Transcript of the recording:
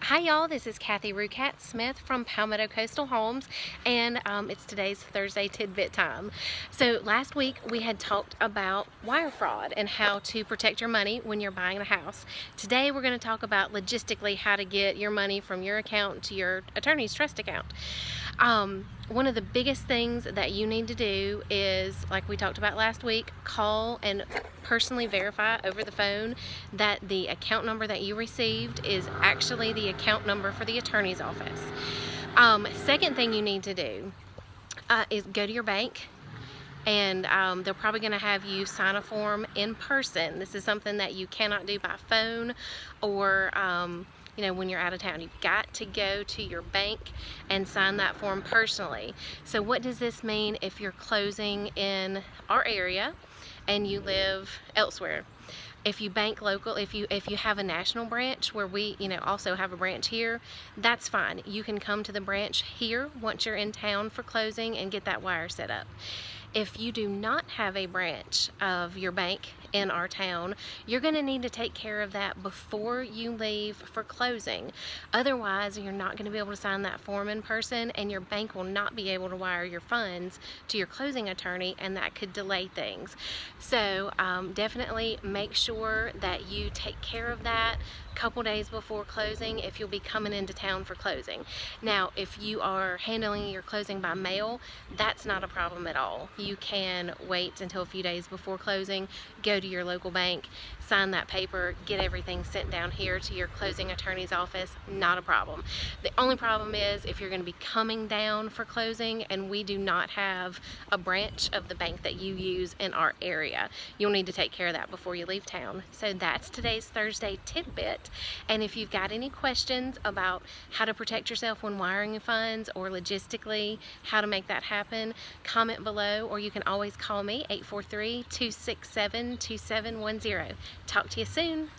Hi y'all, this is Kathy Rukat Smith from Palmetto Coastal Homes, and it's today's Thursday tidbit time. So last week we had talked about wire fraud and how to protect your money when you're buying a house. Today we're going to talk about logistically how to get your money from your account to your attorney's trust account. One of the biggest things that you need to do is, like we talked about last week, call and personally verify over the phone that the account number that you received is actually the account number for the attorney's office. Second thing you need to do is go to your bank, and they're probably going to have you sign a form in person. This is something that you cannot do by phone or when you're out of town. You've got to go to your bank and sign that form personally. So what does this mean if you're closing in our area and you live elsewhere? If you bank local, if you have a national branch where we also have a branch here, that's fine. You can come to the branch here once you're in town for closing and get that wire set up. If you do not have a branch of your bank in our town, you're going to need to take care of that before you leave for closing. Otherwise, you're not going to be able to sign that form in person, and your bank will not be able to wire your funds to your closing attorney, and that could delay things. So definitely make sure that you take care of that a couple days before closing if you'll be coming into town for closing. Now, if you are handling your closing by mail, that's not a problem at all. You can wait until a few days before closing, go to your local bank, sign that paper, get everything sent down here to your closing attorney's office. Not a problem. The only problem is if you're going to be coming down for closing and we do not have a branch of the bank that you use in our area. You'll need to take care of that before you leave town. So that's today's Thursday tidbit. And if you've got any questions about how to protect yourself when wiring funds, or logistically how to make that happen, comment below, or you can always call me 843-267-2710. Talk to you soon.